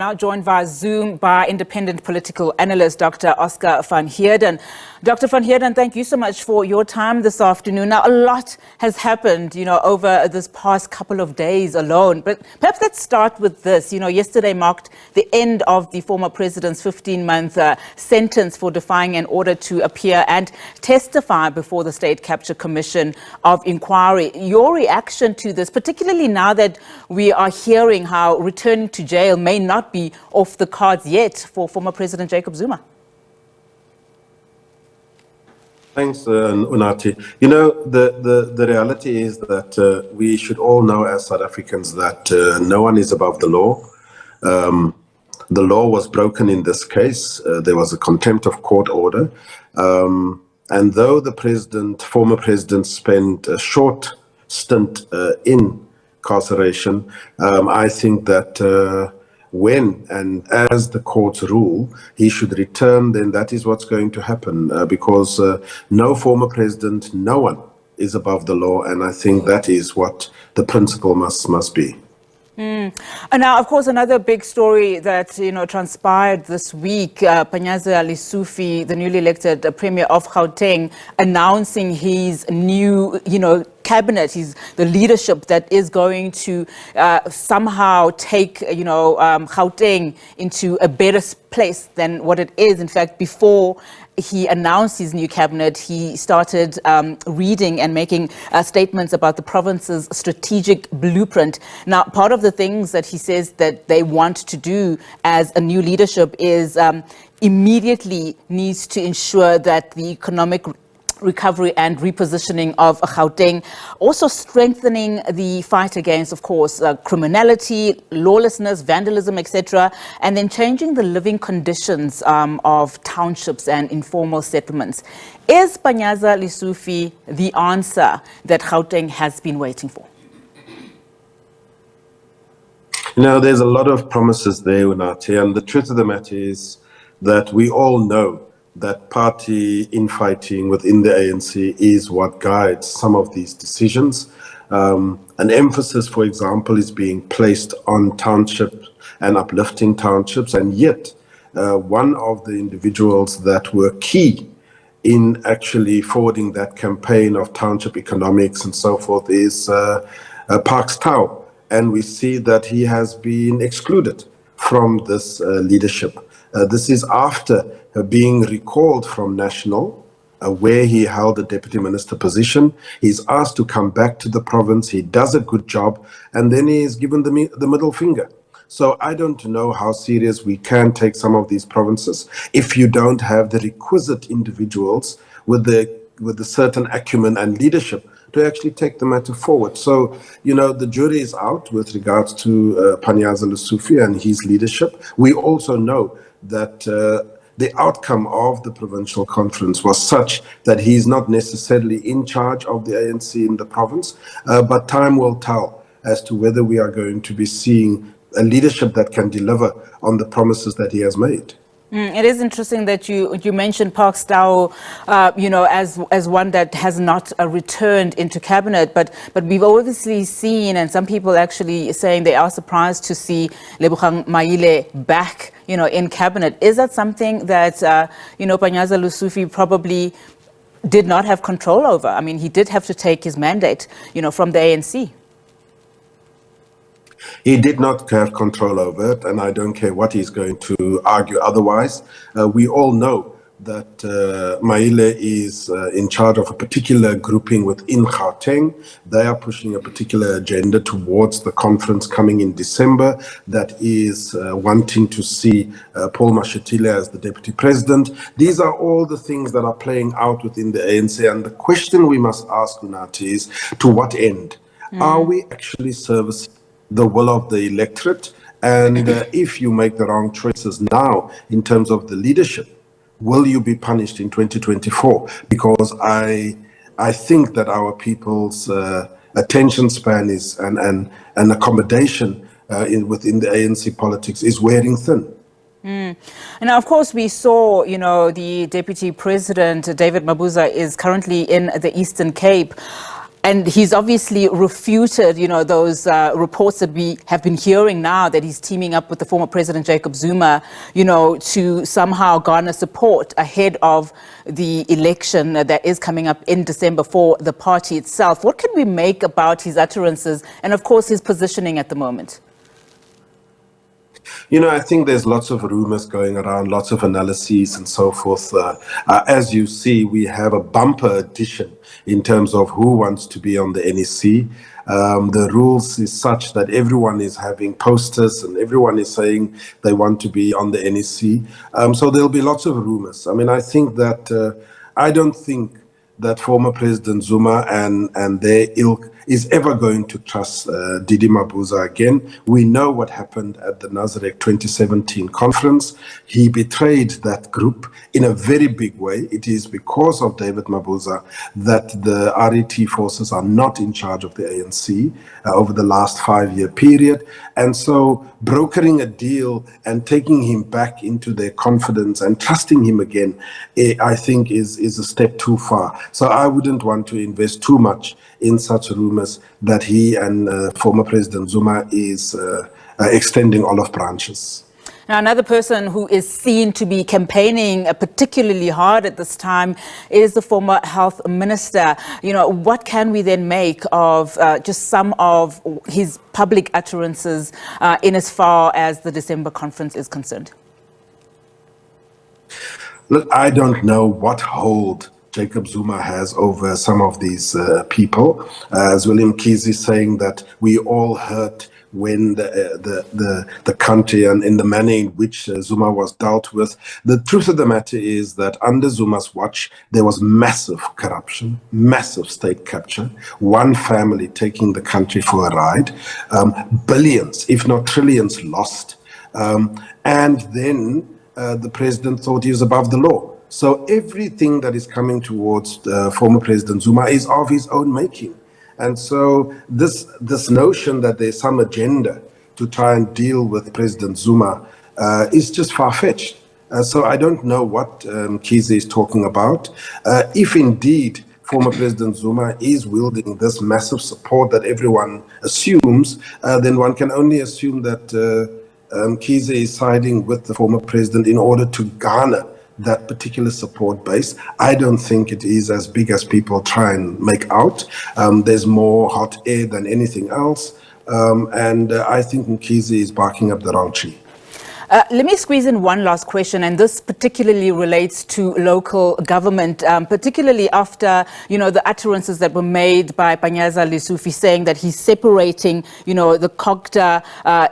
Now joined via Zoom by independent political analyst Dr. Oscar Van Heerden. Dr. Van Heerden, thank you so much for your time this afternoon. Now, a lot has happened, over this past couple of days alone. But perhaps let's start with this. Yesterday marked the end of the former president's 15-month sentence for defying an order to appear and testify before the State Capture Commission of Inquiry. Your reaction to this, particularly now that we are hearing how returning to jail may not be off the cards yet for former President Jacob Zuma? Thanks, Unati. The reality is that we should all know as South Africans that no one is above the law. The law was broken in this case. There was a contempt of court order. And though the former president spent a short stint in incarceration, I think that when and as the courts rule, he should return, then that is what's going to happen because no former president, no one is above the law. And I think that is what the principle must be. And now, of course, another big story that, transpired this week, Panyaza Lesufi, the newly elected Premier of Gauteng, announcing his new, cabinet, the leadership that is going to somehow take, Gauteng into a better place than what it is. In fact, before he announced his new cabinet, he started reading and making statements about the province's strategic blueprint. Now, part of the things that he says that they want to do as a new leadership is immediately needs to ensure that the economic recovery and repositioning of Gauteng, also strengthening the fight against, of course, criminality, lawlessness, vandalism, etc., and then changing the living conditions of townships and informal settlements. Is Panyaza Lesufi the answer that Gauteng has been waiting for? There's a lot of promises there, Unati, and the truth of the matter is that we all know that party infighting within the ANC is what guides some of these decisions. An emphasis, for example, is being placed on townships and uplifting townships, and yet one of the individuals that were key in actually forwarding that campaign of township economics and so forth is Parks Tau, and we see that he has been excluded from this leadership. This is after being recalled from National, where he held a deputy minister position. He's asked to come back to the province. He does a good job, and then he is given the middle finger. So I don't know how serious we can take some of these provinces if you don't have the requisite individuals with the certain acumen and leadership to actually take the matter forward. So, the jury is out with regards to Panyaza Lesufi and his leadership. We also know that the outcome of the provincial conference was such that he is not necessarily in charge of the ANC in the province, but time will tell as to whether we are going to be seeing a leadership that can deliver on the promises that he has made. It is interesting that you mentioned Parks Tau, as one that has not returned into cabinet, but we've obviously seen, and some people actually saying they are surprised to see Lebogang Maile back, in cabinet. Is that something that, Panyaza Lesufi probably did not have control over? I mean, he did have to take his mandate, from the ANC. He did not have control over it, and I don't care what he's going to argue otherwise. We all know that Maile is in charge of a particular grouping within Gauteng. They are pushing a particular agenda towards the conference coming in December that is wanting to see Paul Mashatile as the deputy president. These are all the things that are playing out within the ANC, and the question we must ask, Unati, is to what end? Are we actually servicing the will of the electorate? And if you make the wrong choices now in terms of the leadership, will you be punished in 2024? Because I think that our people's attention span is and accommodation within the ANC politics is wearing thin. And now, of course, we saw, the Deputy President, David Mabuza, is currently in the Eastern Cape. And he's obviously refuted, those reports that we have been hearing now that he's teaming up with the former President Jacob Zuma, to somehow garner support ahead of the election that is coming up in December for the party itself. What can we make about his utterances and, of course, his positioning at the moment? I think there's lots of rumors going around, lots of analyses and so forth. As you see, we have a bumper edition in terms of who wants to be on the NEC. The rules is such that everyone is having posters and everyone is saying they want to be on the NEC. So there'll be lots of rumors. I think that I don't think that former President Zuma and their ilk is ever going to trust Zuma-Mabuza again. We know what happened at the Nasrec 2017 conference. He betrayed that group in a very big way. It is because of David Mabuza that the RET forces are not in charge of the ANC over the last 5-year period. And so brokering a deal and taking him back into their confidence and trusting him again, I think is a step too far. So I wouldn't want to invest too much in such rumors that he and former President Zuma is extending olive branches. Now, another person who is seen to be campaigning particularly hard at this time is the former health minister. What can we then make of just some of his public utterances in as far as the December conference is concerned? Look, I don't know what hold Jacob Zuma has over some of these people. Zweli Mkhize is saying that we all hurt when the country and in the manner in which Zuma was dealt with. The truth of the matter is that under Zuma's watch, there was massive corruption, massive state capture, one family taking the country for a ride, billions, if not trillions lost. And then the president thought he was above the law. So everything that is coming towards former President Zuma is of his own making. And so this notion that there's some agenda to try and deal with President Zuma is just far-fetched. So I don't know what Mkhize is talking about. If indeed former President Zuma is wielding this massive support that everyone assumes, then one can only assume that Mkhize is siding with the former president in order to garner that particular support base. I don't think it is as big as people try and make out. There's more hot air than anything else. And I think Mkhize is barking up the wrong tree. Let me squeeze in one last question, and this particularly relates to local government, particularly after, the utterances that were made by Panyaza Lesufi saying that he's separating, the COGTA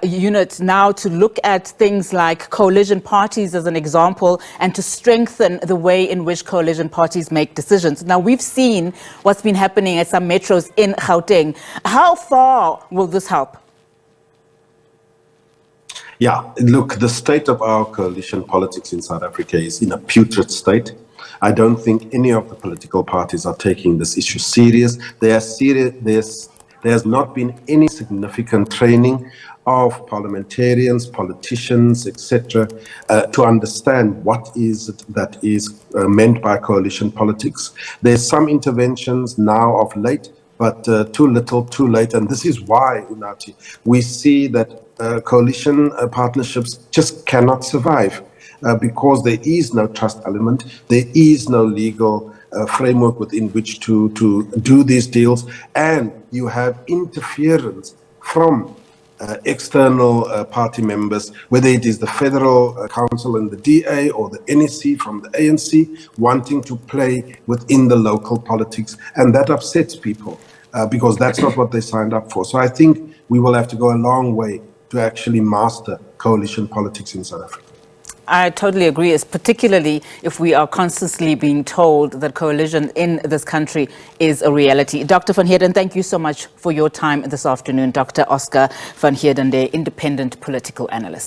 unit now to look at things like coalition parties as an example and to strengthen the way in which coalition parties make decisions. Now, we've seen what's been happening at some metros in Gauteng. How far will this help? Yeah, look, the state of our coalition politics in South Africa is in a putrid state. I don't think any of the political parties are taking this issue serious. There has not been any significant training of parliamentarians, politicians, etc., to understand what is it that is meant by coalition politics. There's some interventions now of late, but too little, too late. And this is why, Unathi, we see that coalition partnerships just cannot survive because there is no trust element, there is no legal framework within which to do these deals, and you have interference from external party members, whether it is the Federal Council and the DA or the NEC from the ANC, wanting to play within the local politics, and that upsets people because that's not what they signed up for. So I think we will have to go a long way to actually master coalition politics in South Africa. I totally agree, particularly if we are constantly being told that coalition in this country is a reality. Dr. Van Heerden, thank you so much for your time this afternoon. Dr. Oscar Van Heerden, the independent political analyst.